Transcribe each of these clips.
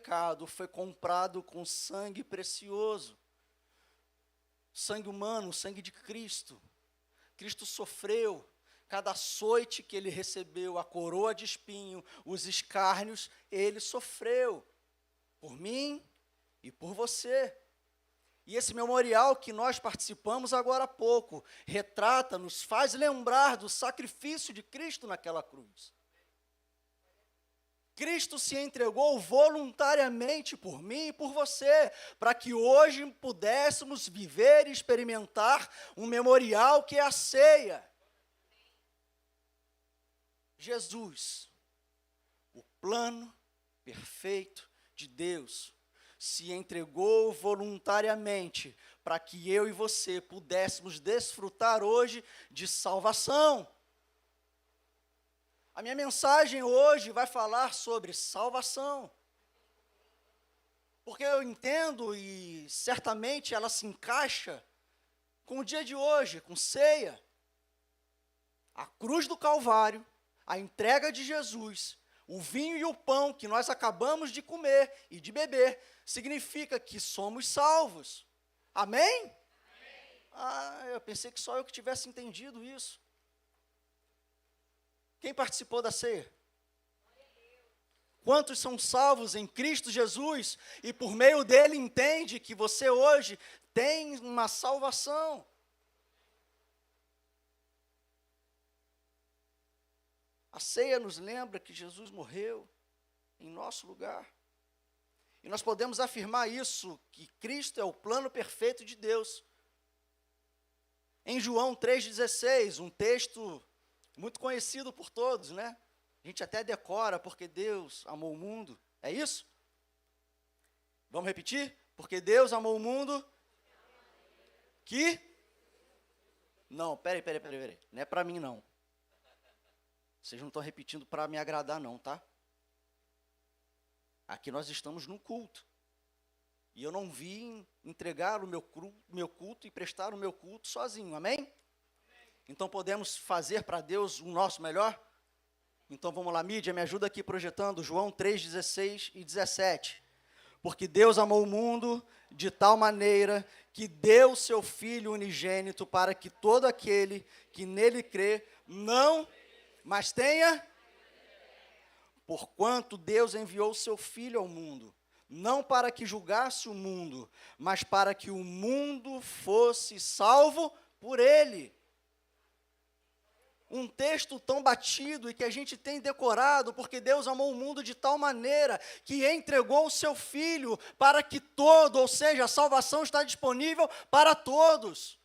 pecado foi comprado com sangue precioso. Sangue humano, sangue de Cristo. Cristo sofreu. Cada açoite que ele recebeu, a coroa de espinho, os escárnios, ele sofreu. Por mim e por você. E esse memorial que nós participamos agora há pouco, retrata, nos faz lembrar do sacrifício de Cristo naquela cruz. Cristo se entregou voluntariamente por mim e por você, para que hoje pudéssemos viver e experimentar um memorial que é a ceia. Jesus, o plano perfeito de Deus, se entregou voluntariamente para que eu e você pudéssemos desfrutar hoje de salvação. A minha mensagem hoje vai falar sobre salvação. Porque eu entendo e certamente ela se encaixa com o dia de hoje, com ceia. A cruz do Calvário, a entrega de Jesus, o vinho e o pão que nós acabamos de comer e de beber, significa que somos salvos. Amém? Amém. Eu pensei que só eu que tivesse entendido isso. Quem participou da ceia? Quantos são salvos em Cristo Jesus e por meio dele entende que você hoje tem uma salvação? A ceia nos lembra que Jesus morreu em nosso lugar. E nós podemos afirmar isso, que Cristo é o plano perfeito de Deus. Em João 3,16, um texto muito conhecido por todos, né? A gente até decora, porque Deus amou o mundo. É isso? Vamos repetir? Porque Deus amou o mundo que... Não, peraí. Não é para mim, não. Vocês não estão repetindo para me agradar, não, tá? Aqui nós estamos num culto. E eu não vim entregar o meu culto e prestar o meu culto sozinho, amém? Então podemos fazer para Deus o nosso melhor? Então vamos lá, mídia, me ajuda aqui projetando João 3,16 e 17. Porque Deus amou o mundo de tal maneira que deu seu Filho unigênito para que todo aquele que nele crê não, mas tenha... Porquanto Deus enviou seu Filho ao mundo, não para que julgasse o mundo, mas para que o mundo fosse salvo por ele. Um texto tão batido e que a gente tem decorado, porque Deus amou o mundo de tal maneira que entregou o seu Filho para que todo, ou seja, a salvação está disponível para todos.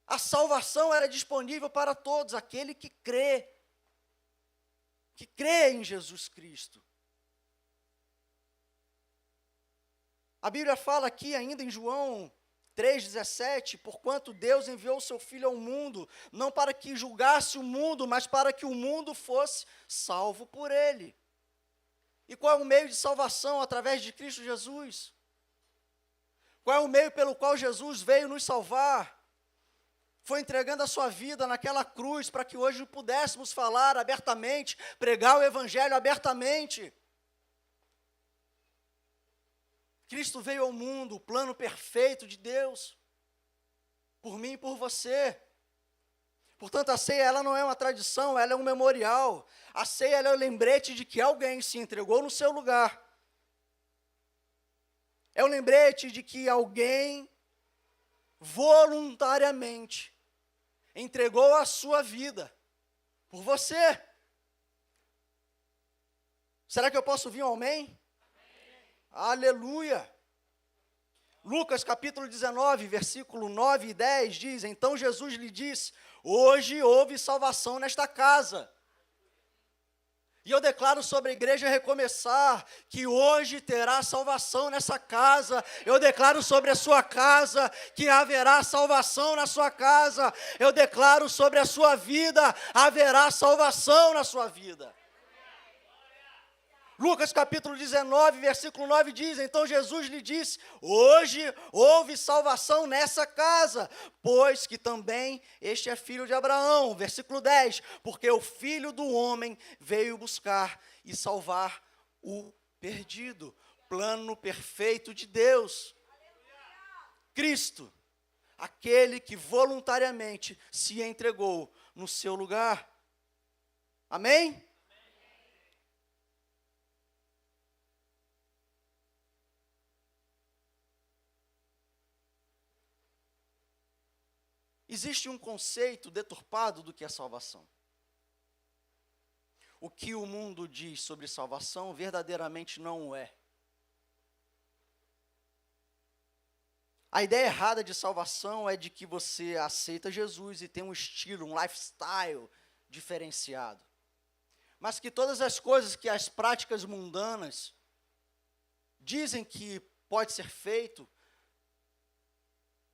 A salvação era disponível para todos, aquele que crê em Jesus Cristo. A Bíblia fala aqui ainda em João 3,17, porquanto Deus enviou o seu Filho ao mundo, não para que julgasse o mundo, mas para que o mundo fosse salvo por ele. E qual é o meio de salvação? Através de Cristo Jesus. Qual é o meio pelo qual Jesus veio nos salvar? Foi entregando a sua vida naquela cruz para que hoje pudéssemos falar abertamente, pregar o Evangelho abertamente. Cristo veio ao mundo, o plano perfeito de Deus, por mim e por você. Portanto, a ceia ela não é uma tradição, ela é um memorial. A ceia ela é o lembrete de que alguém se entregou no seu lugar. É o lembrete de que alguém voluntariamente entregou a sua vida por você. Será que eu posso ouvir um amém? Amém. Aleluia! Lucas capítulo 19, versículo 9 e 10 diz: então Jesus lhe disse, hoje houve salvação nesta casa. E eu declaro sobre a igreja recomeçar, que hoje terá salvação nessa casa. Eu declaro sobre a sua casa, que haverá salvação na sua casa. Eu declaro sobre a sua vida, haverá salvação na sua vida. Lucas capítulo 19, versículo 9 diz, então Jesus lhe disse, hoje houve salvação nessa casa, pois que também este é filho de Abraão. Versículo 10, porque o Filho do Homem veio buscar e salvar o perdido. Plano perfeito de Deus. Cristo, aquele que voluntariamente se entregou no seu lugar. Amém? Existe um conceito deturpado do que é salvação. O que o mundo diz sobre salvação verdadeiramente não o é. A ideia errada de salvação é de que você aceita Jesus e tem um estilo, um lifestyle diferenciado. Mas que todas as coisas que as práticas mundanas dizem que pode ser feito,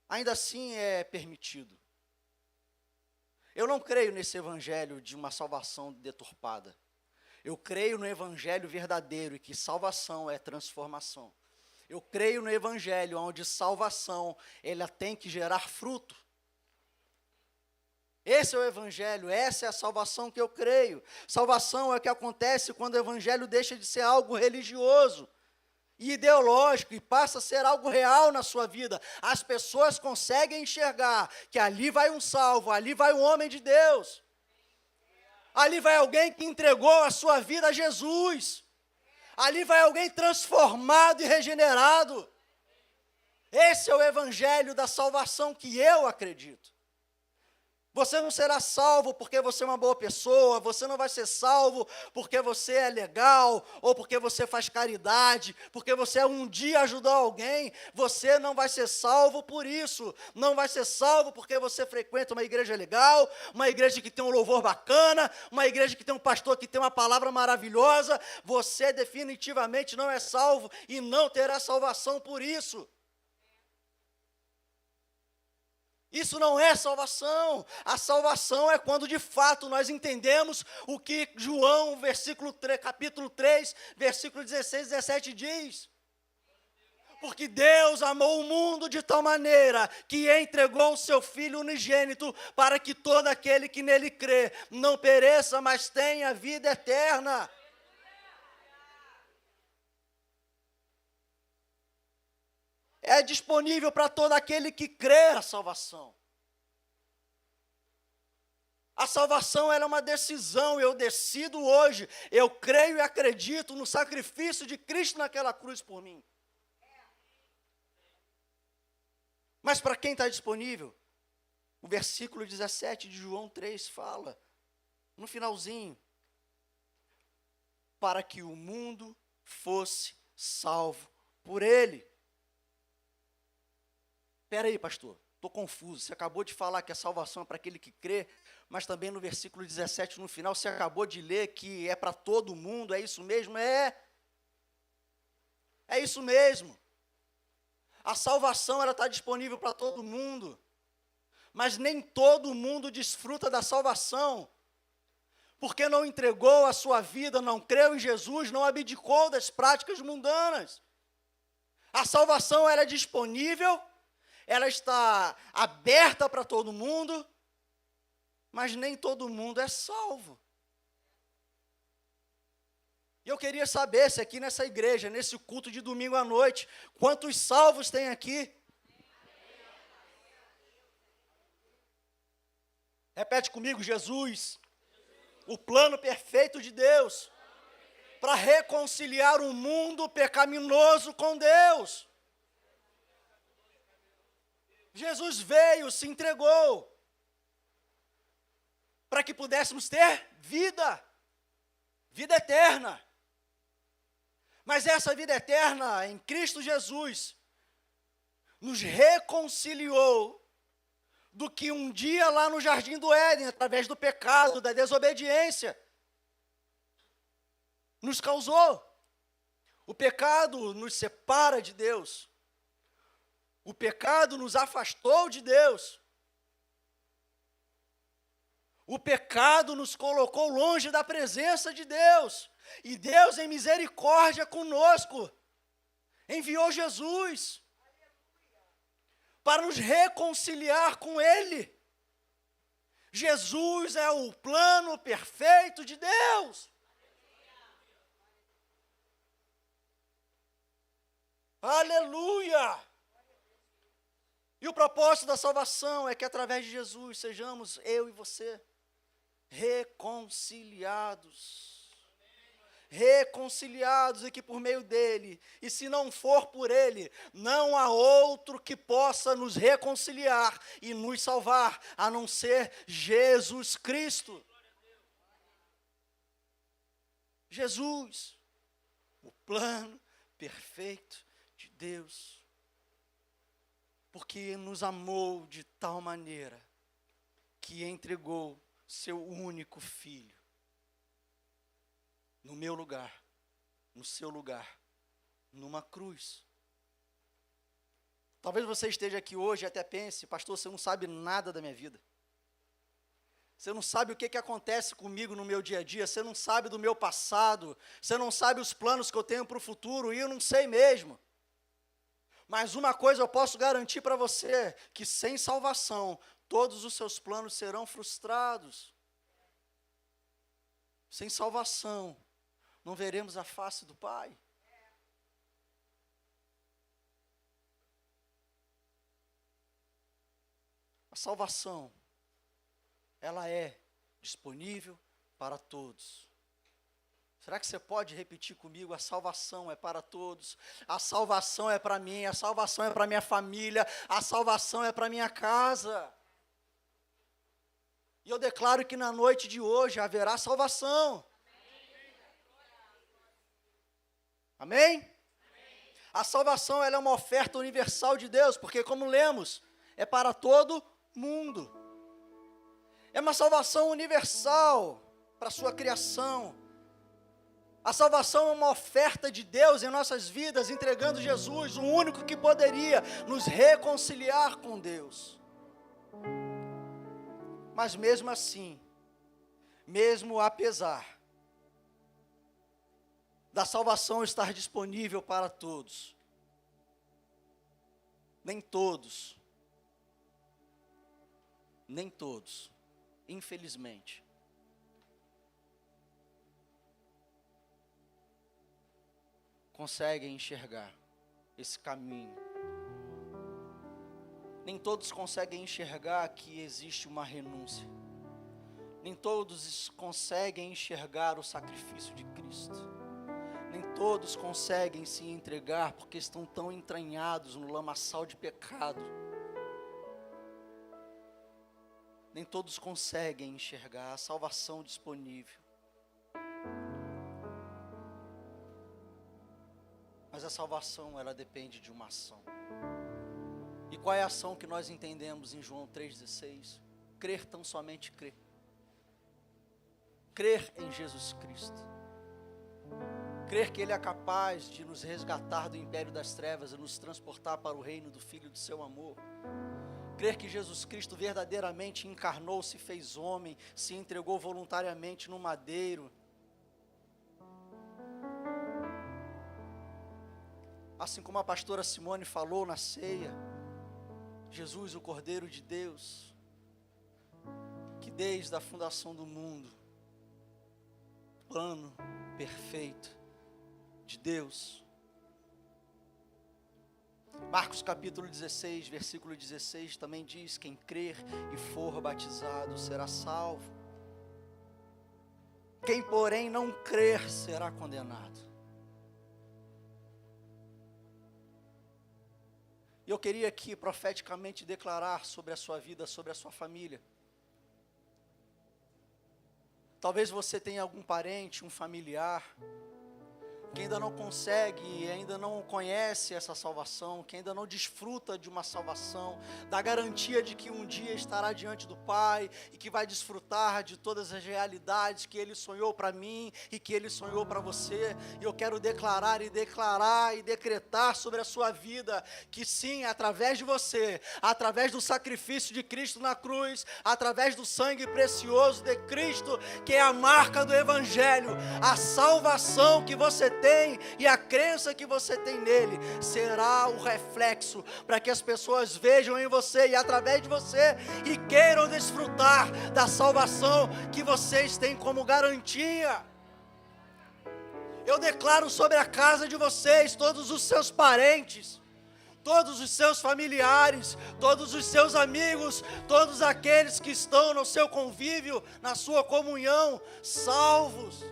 ainda assim é permitido. Eu não creio nesse evangelho de uma salvação deturpada. Eu creio no evangelho verdadeiro e que salvação é transformação. Eu creio no evangelho onde salvação, ela tem que gerar fruto. Esse é o evangelho, essa é a salvação que eu creio. Salvação é o que acontece quando o evangelho deixa de ser algo religioso e ideológico e passa a ser algo real na sua vida. As pessoas conseguem enxergar que ali vai um salvo, ali vai um homem de Deus. Ali vai alguém que entregou a sua vida a Jesus. Ali vai alguém transformado e regenerado. Esse é o evangelho da salvação que eu acredito. Você não será salvo porque você é uma boa pessoa, você não vai ser salvo porque você é legal, ou porque você faz caridade, porque você um dia ajudou alguém. Você não vai ser salvo por isso. Não vai ser salvo porque você frequenta uma igreja legal, uma igreja que tem um louvor bacana, uma igreja que tem um pastor que tem uma palavra maravilhosa. Você definitivamente não é salvo e não terá salvação por isso. Isso não é salvação. A salvação é quando de fato nós entendemos o que João, capítulo 3, versículo 16 e 17 diz. Porque Deus amou o mundo de tal maneira que entregou o seu Filho unigênito para que todo aquele que nele crê não pereça, mas tenha vida eterna. É disponível para todo aquele que crê a salvação. A salvação ela é uma decisão, eu decido hoje, eu creio e acredito no sacrifício de Cristo naquela cruz por mim. Mas para quem está disponível, o versículo 17 de João 3 fala, no finalzinho, para que o mundo fosse salvo por ele. Espera aí, pastor, estou confuso. Você acabou de falar que a salvação é para aquele que crê, mas também no versículo 17, no final, você acabou de ler que é para todo mundo, é isso mesmo? É isso mesmo. A salvação está disponível para todo mundo, mas nem todo mundo desfruta da salvação, porque não entregou a sua vida, não creu em Jesus, não abdicou das práticas mundanas. A salvação é disponível, ela está aberta para todo mundo, mas nem todo mundo é salvo. E eu queria saber se aqui nessa igreja, nesse culto de domingo à noite, quantos salvos tem aqui? Repete comigo, Jesus, o plano perfeito de Deus, para reconciliar o mundo pecaminoso com Deus. Jesus veio, se entregou, para que pudéssemos ter vida eterna. Mas essa vida eterna em Cristo Jesus nos reconciliou do que um dia lá no Jardim do Éden, através do pecado, da desobediência, nos causou. O pecado nos separa de Deus. O pecado nos afastou de Deus. O pecado nos colocou longe da presença de Deus. E Deus, em misericórdia conosco, enviou Jesus para nos reconciliar com Ele. Jesus é o plano perfeito de Deus. Aleluia! E o propósito da salvação é que através de Jesus sejamos, eu e você, reconciliados. Reconciliados, e que por meio dele, e se não for por ele, não há outro que possa nos reconciliar e nos salvar, a não ser Jesus Cristo. Jesus, o plano perfeito de Deus, porque nos amou de tal maneira que entregou seu único filho no meu lugar, no seu lugar, numa cruz. Talvez você esteja aqui hoje e até pense, pastor, você não sabe nada da minha vida. Você não sabe o que acontece comigo no meu dia a dia, você não sabe do meu passado, você não sabe os planos que eu tenho para o futuro, e eu não sei mesmo. Mas uma coisa eu posso garantir para você, que sem salvação, todos os seus planos serão frustrados. Sem salvação, não veremos a face do Pai. A salvação, ela é disponível para todos. Será que você pode repetir comigo? A salvação é para todos. A salvação é para mim, a salvação é para minha família, a salvação é para minha casa. E eu declaro que na noite de hoje haverá salvação. Amém? A salvação, ela é uma oferta universal de Deus, porque como lemos, é para todo mundo. É uma salvação universal para a sua criação. A salvação é uma oferta de Deus em nossas vidas, entregando Jesus, o único que poderia nos reconciliar com Deus. Mas mesmo assim, mesmo apesar da salvação estar disponível para todos, nem todos, infelizmente, conseguem enxergar esse caminho. Nem todos conseguem enxergar que existe uma renúncia. Nem todos conseguem enxergar o sacrifício de Cristo. Nem todos conseguem se entregar porque estão tão entranhados no lamaçal de pecado. Nem todos conseguem enxergar a salvação disponível. Mas a salvação, ela depende de uma ação. E qual é a ação que nós entendemos em João 3,16? Crer, tão somente crer. Crer em Jesus Cristo. Crer que Ele é capaz de nos resgatar do império das trevas e nos transportar para o reino do Filho do seu amor. Crer que Jesus Cristo verdadeiramente encarnou, se fez homem, se entregou voluntariamente no madeiro. Assim como a pastora Simone falou na ceia, Jesus, o Cordeiro de Deus, que desde a fundação do mundo, plano perfeito de Deus. Marcos capítulo 16, versículo 16 também diz: quem crer e for batizado será salvo. Quem porém não crer será condenado. E eu queria aqui profeticamente declarar sobre a sua vida, sobre a sua família. Talvez você tenha algum parente, um familiar, que ainda não consegue, ainda não conhece essa salvação, que ainda não desfruta de uma salvação, da garantia de que um dia estará diante do Pai, e que vai desfrutar de todas as realidades que Ele sonhou para mim, e que Ele sonhou para você. E eu quero declarar e decretar sobre a sua vida, que sim, através de você, através do sacrifício de Cristo na cruz, através do sangue precioso de Cristo, que é a marca do Evangelho, a salvação que você tem, e a crença que você tem nele, será o reflexo, para que as pessoas vejam em você, e através de você, e queiram desfrutar da salvação que vocês têm como garantia. Eu declaro sobre a casa de vocês, todos os seus parentes, todos os seus familiares, todos os seus amigos, todos aqueles que estão no seu convívio, na sua comunhão, salvos.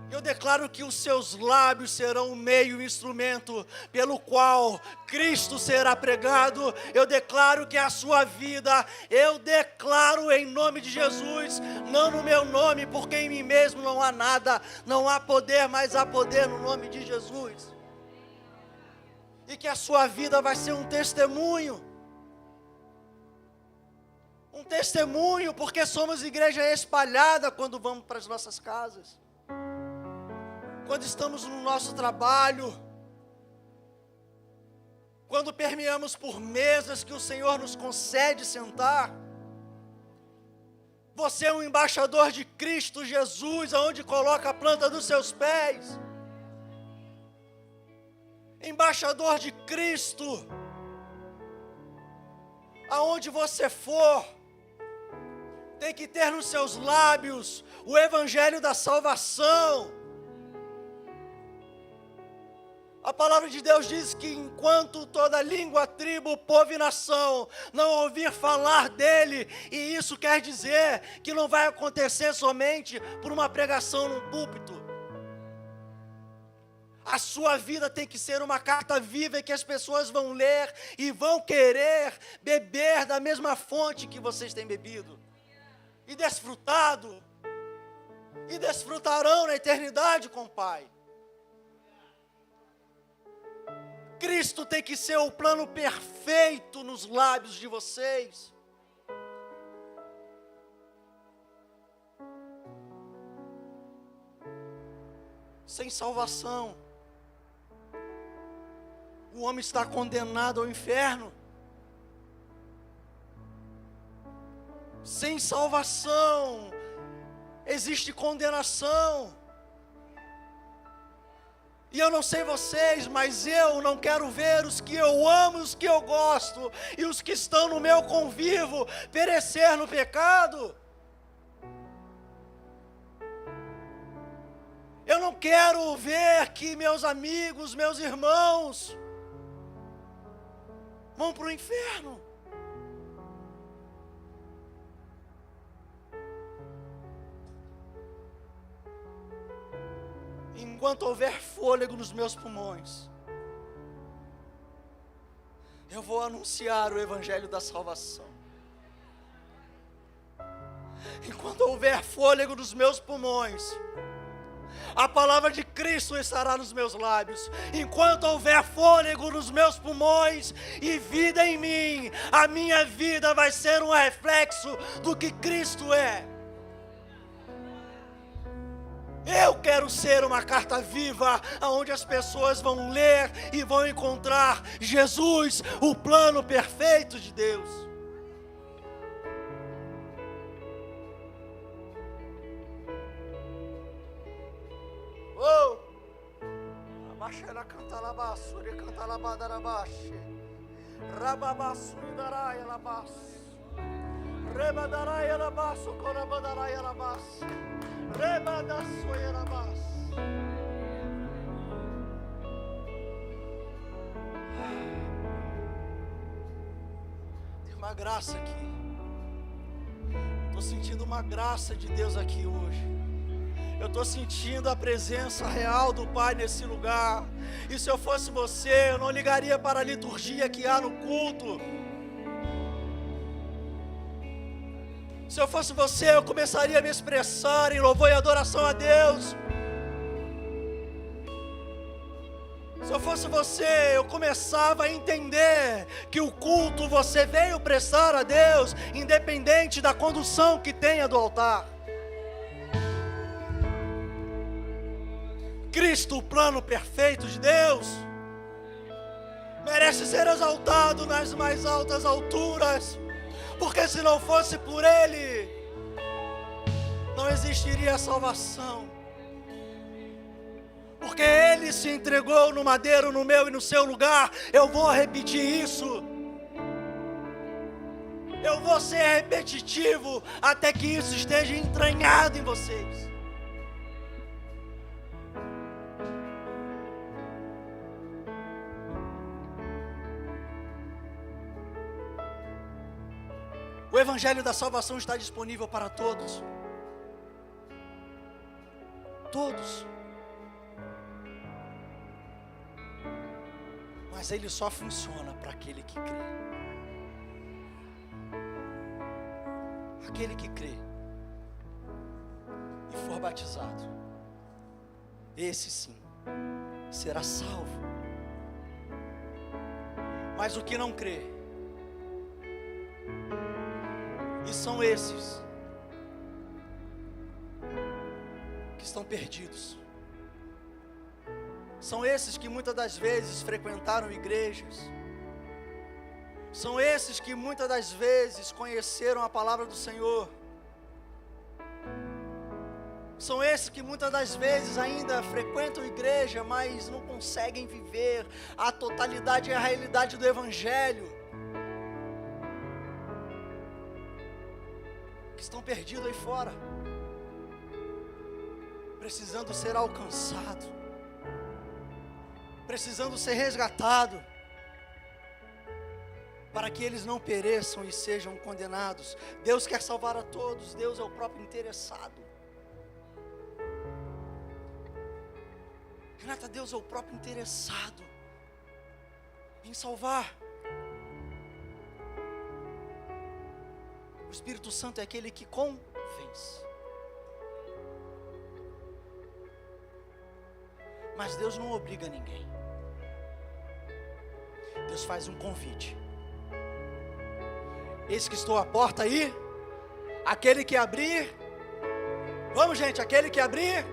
Eu declaro que os seus lábios serão o meio, o instrumento pelo qual Cristo será pregado. Eu declaro que a sua vida, eu declaro em nome de Jesus, não no meu nome, porque em mim mesmo não há nada, não há poder, mas há poder no nome de Jesus. E que a sua vida vai ser um testemunho. Um testemunho, porque somos igreja espalhada quando vamos para as nossas casas. Quando estamos no nosso trabalho, quando permeamos por mesas que o Senhor nos concede sentar. Você é um embaixador de Cristo Jesus, aonde coloca a planta dos seus pés. Embaixador de Cristo, aonde você for, tem que ter nos seus lábios o evangelho da salvação. A palavra de Deus diz que enquanto toda língua, tribo, povo e nação não ouvir falar dele, e isso quer dizer que não vai acontecer somente por uma pregação num púlpito. A sua vida tem que ser uma carta viva que as pessoas vão ler e vão querer beber da mesma fonte que vocês têm bebido. E desfrutado. E desfrutarão na eternidade com o Pai. Cristo tem que ser o plano perfeito nos lábios de vocês. Sem salvação, o homem está condenado ao inferno. Sem salvação, existe condenação. E eu não sei vocês, mas eu não quero ver os que eu amo, os que eu gosto, e os que estão no meu convívio, perecer no pecado. Eu não quero ver que meus amigos, meus irmãos, vão para o inferno. Enquanto houver fôlego nos meus pulmões, eu vou anunciar o evangelho da salvação. Enquanto houver fôlego nos meus pulmões, a palavra de Cristo estará nos meus lábios. Enquanto houver fôlego nos meus pulmões e vida em mim, a minha vida vai ser um reflexo do que Cristo é. Eu quero ser uma carta viva, onde as pessoas vão ler e vão encontrar Jesus, o plano perfeito de Deus. Oh! Abaixa ela canta labaço, ele canta labadarabaxe. Rababaçu darai labaço. Rebadarai labaço, corabadarai labaço. Tem uma graça aqui. Estou sentindo uma graça de Deus aqui hoje. Eu estou sentindo a presença real do Pai nesse lugar. E se eu fosse você, eu não ligaria para a liturgia que há no culto. Se eu fosse você, eu começaria a me expressar em louvor e adoração a Deus. Se eu fosse você, eu começava a entender que o culto você veio prestar a Deus, independente da condução que tenha do altar. Cristo, o plano perfeito de Deus, merece ser exaltado nas mais altas alturas. Porque se não fosse por Ele, não existiria salvação. Porque Ele se entregou no madeiro, no meu e no seu lugar. Eu vou repetir isso. Eu vou ser repetitivo até que isso esteja entranhado em vocês. O evangelho da salvação está disponível para todos. Todos. Mas ele só funciona para aquele que crê. Aquele que crê e for batizado, esse sim será salvo. Mas o que não crê, e são esses que estão perdidos, são esses que muitas das vezes frequentaram igrejas, são esses que muitas das vezes conheceram a palavra do Senhor, são esses que muitas das vezes ainda frequentam igreja, mas não conseguem viver a totalidade e a realidade do Evangelho, que estão perdidos aí fora, precisando ser alcançados, precisando ser resgatados, para que eles não pereçam e sejam condenados. Deus quer salvar a todos, Deus é o próprio interessado. Renata, Deus é o próprio interessado em salvar. O Espírito Santo é aquele que convence. Mas Deus não obriga ninguém. Deus faz um convite. Eis que estou à porta aí. Aquele que abrir. Vamos, gente, aquele que abrir.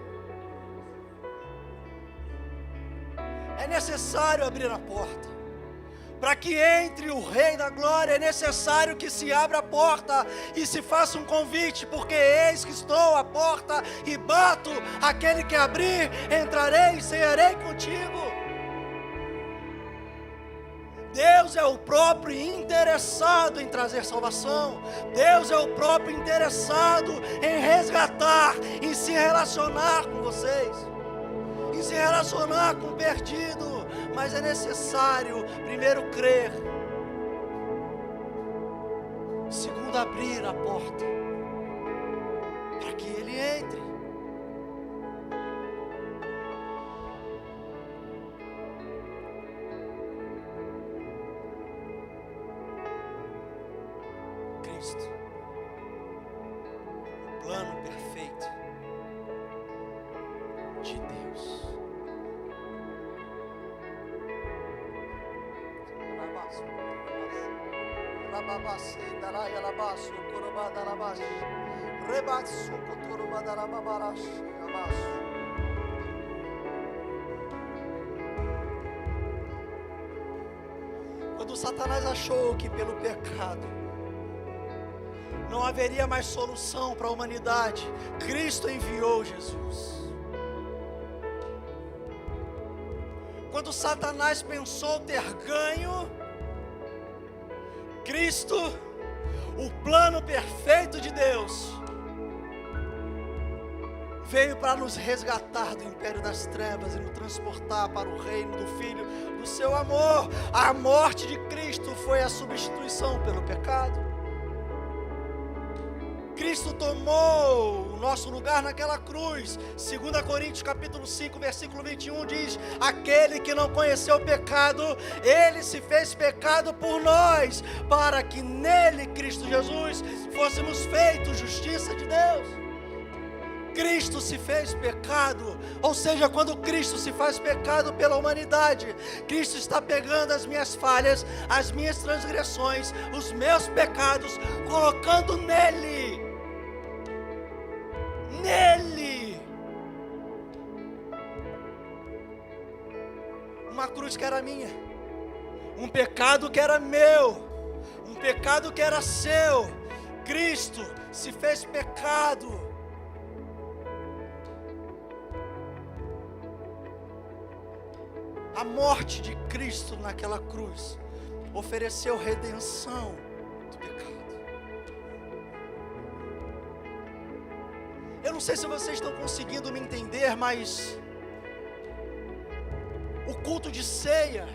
É necessário abrir a porta. Para que entre o Rei da Glória, é necessário que se abra a porta e se faça um convite, porque eis que estou à porta e bato. Aquele que abrir, entrarei e cearei contigo. Deus é o próprio interessado em trazer salvação. Deus é o próprio interessado em resgatar, em se relacionar com vocês, em se relacionar com o perdido. Mas é necessário, primeiro, crer, segundo, abrir a porta, para que ele entre. Cristo, o plano perfeito de Deus. Quando Satanás achou que pelo pecado não haveria mais solução para a humanidade, Cristo enviou Jesus. Quando Satanás pensou ter ganho, Cristo, o plano perfeito de Deus, veio para nos resgatar do império das trevas e nos transportar para o reino do Filho do seu amor. A morte de Cristo foi a substituição pelo pecado. Cristo tomou o nosso lugar naquela cruz. 2 Coríntios capítulo 5, versículo 21 diz: aquele que não conheceu o pecado, ele se fez pecado por nós, para que nele, Cristo Jesus, fôssemos feitos justiça de Deus. Cristo se fez pecado, ou seja, quando Cristo se faz pecado pela humanidade, Cristo está pegando as minhas falhas, as minhas transgressões, os meus pecados, colocando nele, uma cruz que era minha, um pecado que era meu, um pecado que era seu. Cristo se fez pecado. A morte de Cristo naquela cruz ofereceu redenção do pecado. Eu não sei se vocês estão conseguindo me entender, mas o culto de ceia,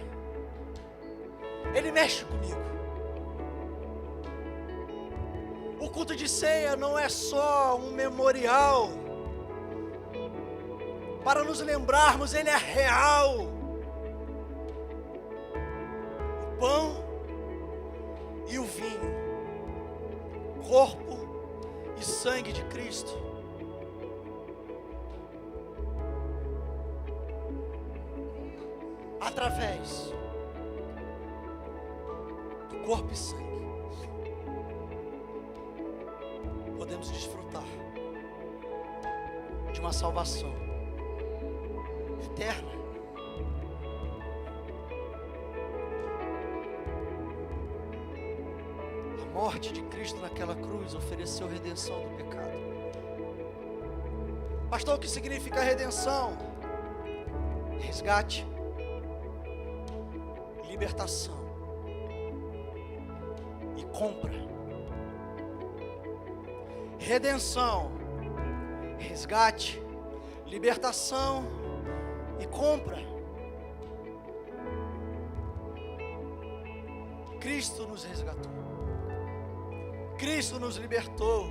ele mexe comigo. O culto de ceia não é só um memorial para nos lembrarmos, ele é real. O pão e o vinho, corpo e sangue de Cristo. Através do corpo e sangue, podemos desfrutar de uma salvação eterna. A morte de Cristo naquela cruz ofereceu redenção do pecado. Pastor, o que significa redenção? Resgate, libertação e compra. Redenção, resgate, libertação e compra. Cristo nos resgatou, Cristo nos libertou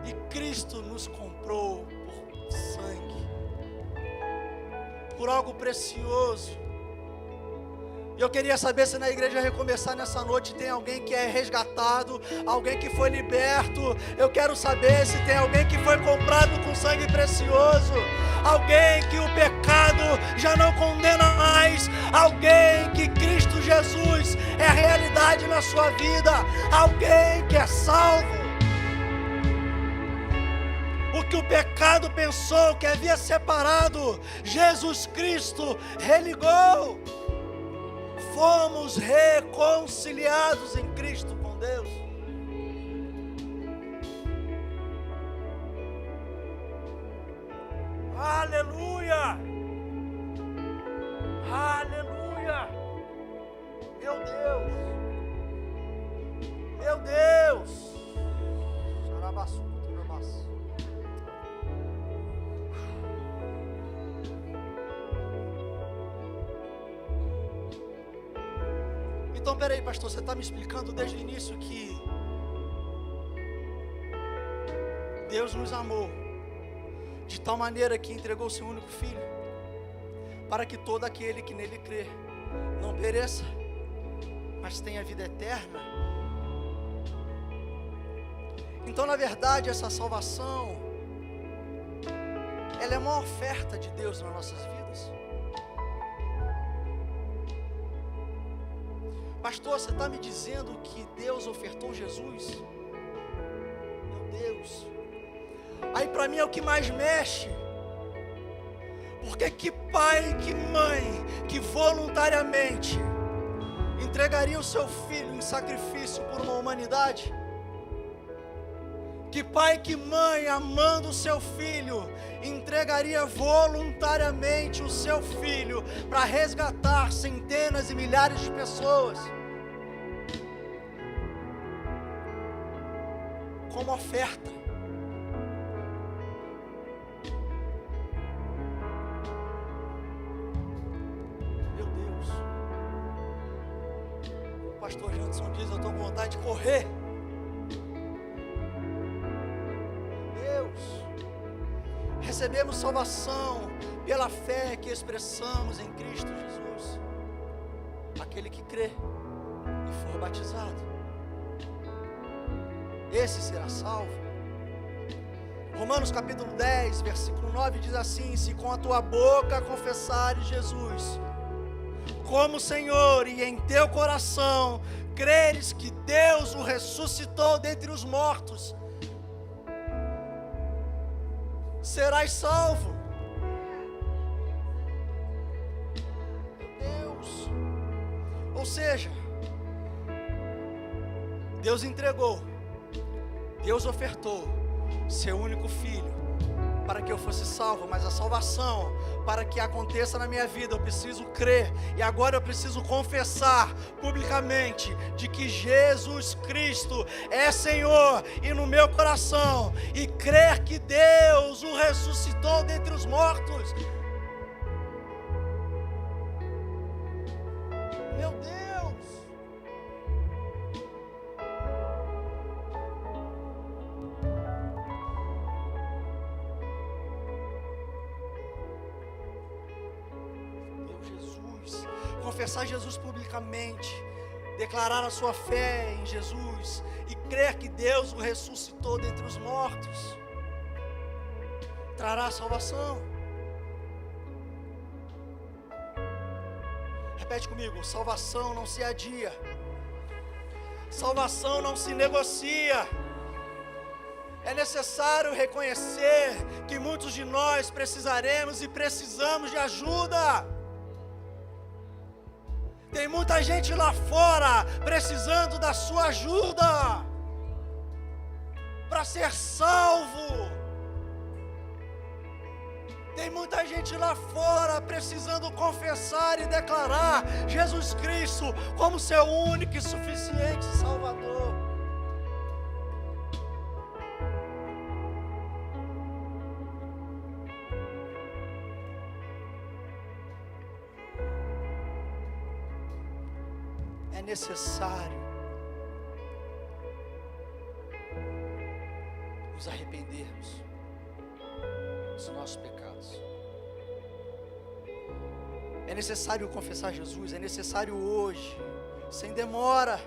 e Cristo nos comprou por sangue, por algo precioso. E eu queria saber se na igreja Recomeçar nessa noite tem alguém que é resgatado, alguém que foi liberto. Eu quero saber se tem alguém que foi comprado com sangue precioso, alguém que o pecado já não condena mais, alguém que Cristo Jesus é realidade na sua vida, alguém que é salvo. O que o pecado pensou que havia separado, Jesus Cristo religou. Fomos reconciliados em Cristo com Deus. Aleluia! Aleluia! Meu Deus! Meu Deus! Então, peraí, pastor, você está me explicando desde o início que Deus nos amou de tal maneira que entregou seu único filho, para que todo aquele que nele crê não pereça, mas tenha vida eterna. Então, na verdade, essa salvação, ela é uma oferta de Deus nas nossas vidas. Pastor, você está me dizendo que Deus ofertou Jesus? Meu Deus. Aí para mim é o que mais mexe. Porque que pai, que mãe, que voluntariamente entregaria o seu filho em sacrifício por uma humanidade? Que pai, que mãe, amando o seu filho, entregaria voluntariamente o seu filho para resgatar centenas e milhares de pessoas? Como oferta. Meu Deus. O pastor Janderson diz: eu estou com vontade de correr. Recebemos salvação pela fé que expressamos em Cristo Jesus. Aquele que crê e for batizado, esse será salvo. Romanos capítulo 10, versículo 9 diz assim: se com a tua boca confessares Jesus como Senhor e em teu coração creres que Deus o ressuscitou dentre os mortos, serás salvo. Meu Deus. Ou seja, Deus entregou, Deus ofertou seu único filho para que eu fosse salvo, mas a salvação, para que aconteça na minha vida, eu preciso crer, e agora eu preciso confessar publicamente de que Jesus Cristo é Senhor e no meu coração, e crer que Deus o ressuscitou dentre os mortos. Meu Deus! confessar Jesus publicamente, declarar a sua fé em Jesus e crer que Deus o ressuscitou dentre os mortos, trará salvação. Repete comigo: salvação não se adia, salvação não se negocia. É necessário reconhecer que muitos de nós precisaremos e precisamos de ajuda. Tem muita gente lá fora precisando da sua ajuda para ser salvo. Tem muita gente lá fora precisando confessar e declarar Jesus Cristo como seu único e suficiente Salvador. É necessário nos arrependermos dos nossos pecados. É necessário confessar Jesus, é necessário hoje, sem demora,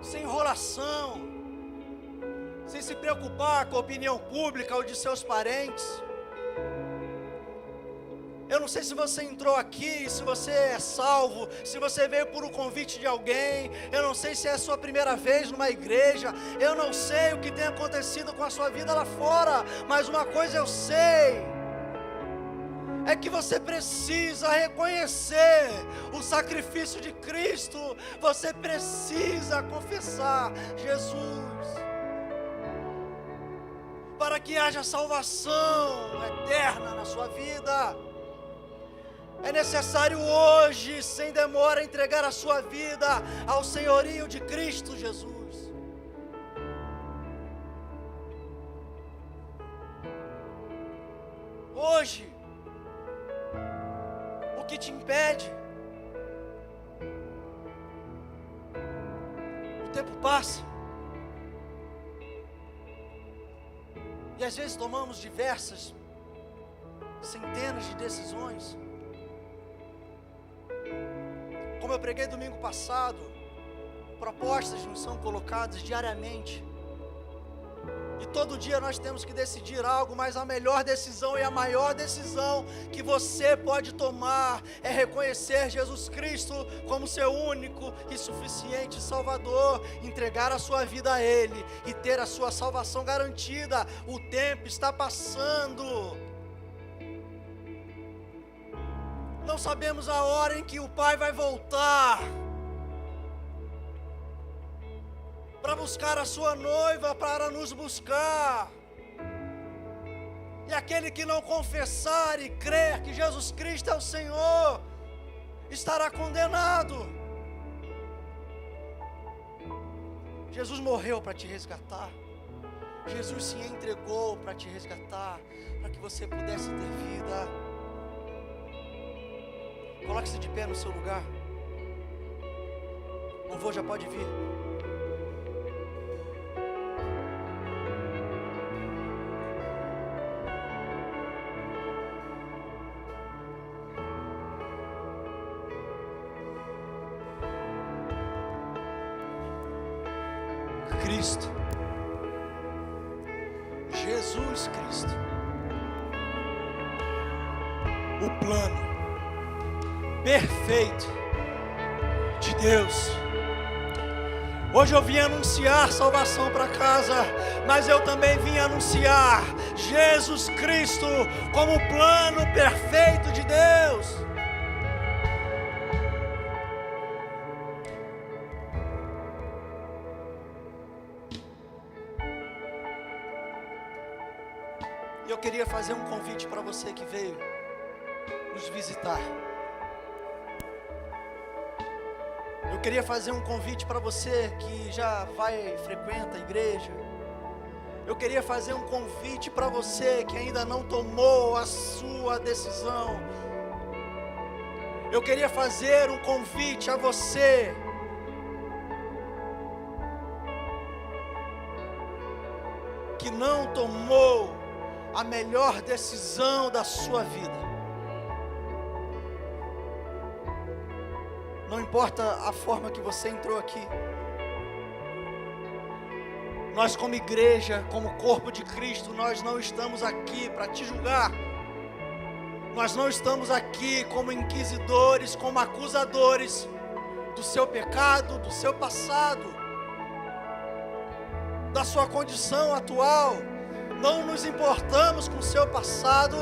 sem enrolação, sem se preocupar com a opinião pública ou de seus parentes. Eu não sei se você entrou aqui, se você é salvo, se você veio por um convite de alguém. Eu não sei se é a sua primeira vez numa igreja. Eu não sei o que tem acontecido com a sua vida lá fora. Mas uma coisa eu sei, é que você precisa reconhecer o sacrifício de Cristo. Você precisa confessar Jesus, para que haja salvação eterna na sua vida. É necessário hoje, sem demora, entregar a sua vida ao senhorio de Cristo Jesus. Hoje, o que te impede? O tempo passa. E às vezes tomamos diversas, centenas de decisões. Como eu preguei domingo passado, propostas nos são colocadas diariamente. E todo dia nós temos que decidir algo, mas a melhor decisão e a maior decisão que você pode tomar é reconhecer Jesus Cristo como seu único e suficiente Salvador, entregar a sua vida a Ele e ter a sua salvação garantida. O tempo está passando. Não sabemos a hora em que o Pai vai voltar para buscar a sua noiva, para nos buscar. E aquele que não confessar e crer que Jesus Cristo é o Senhor, estará condenado. Jesus morreu para te resgatar. Jesus se entregou para te resgatar, para que você pudesse ter vida. Coloque-se de pé no seu lugar. O louvor já pode vir. Cristo, Jesus Cristo, o plano perfeito de Deus. Hoje eu vim anunciar salvação para casa, mas eu também vim anunciar Jesus Cristo como o plano perfeito de Deus. E eu queria fazer um convite para você que veio nos visitar. Eu queria fazer um convite para você que já frequenta a igreja. Eu queria fazer um convite para você que ainda não tomou a sua decisão. Eu queria fazer um convite a você que não tomou a melhor decisão da sua vida. Não importa a forma que você entrou aqui. Nós como igreja, como corpo de Cristo, nós não estamos aqui para te julgar. Nós não estamos aqui como inquisidores, como acusadores do seu pecado, do seu passado, da sua condição atual. Não nos importamos com o seu passado.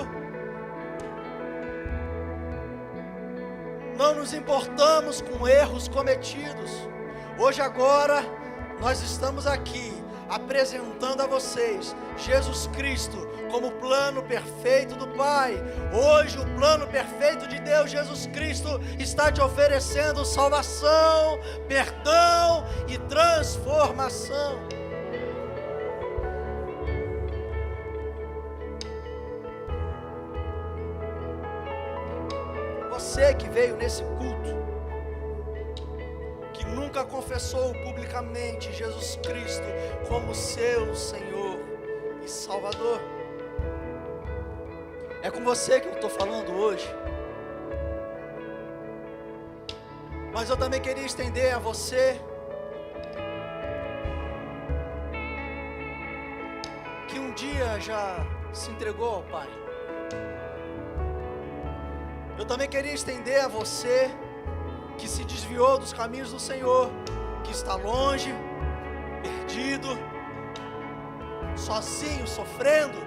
Não nos importamos com erros cometidos. Hoje agora, nós estamos aqui apresentando a vocês Jesus Cristo como plano perfeito do Pai. Hoje o plano perfeito de Deus, Jesus Cristo, está te oferecendo salvação, perdão e transformação. Você que veio nesse culto, que nunca confessou publicamente Jesus Cristo como seu Senhor e Salvador, é com você que eu estou falando hoje. Mas eu também queria estender a você que um dia já se entregou ao Pai. Eu também queria estender a você que se desviou dos caminhos do Senhor, que está longe, perdido, sozinho, sofrendo,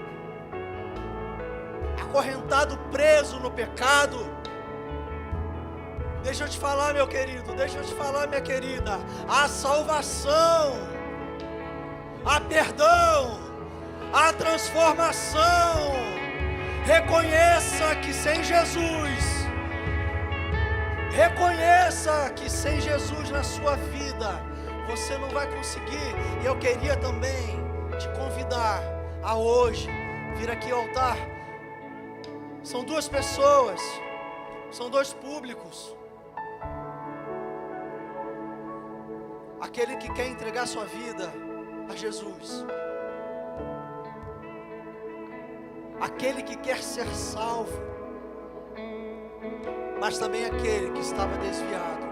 acorrentado, preso no pecado. Deixa eu te falar, meu querido, deixa eu te falar, minha querida, há salvação, há perdão, há transformação. Reconheça que sem Jesus, reconheça que sem Jesus na sua vida, você não vai conseguir. E eu queria também te convidar a hoje vir aqui ao altar. São duas pessoas, são dois públicos. Aquele que quer entregar sua vida a Jesus, aquele que quer ser salvo, mas também aquele que estava desviado.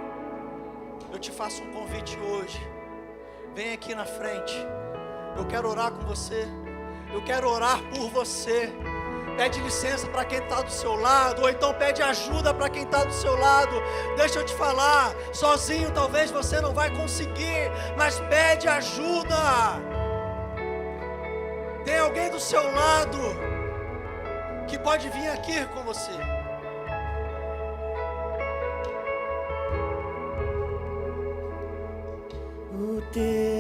Eu te faço um convite hoje. Vem aqui na frente. Eu quero orar com você. Eu quero orar por você. Pede licença para quem está do seu lado, ou então pede ajuda para quem está do seu lado. Deixa eu te falar, sozinho talvez você não vai conseguir, mas pede ajuda. Tem alguém do seu lado que pode vir aqui com você. O teu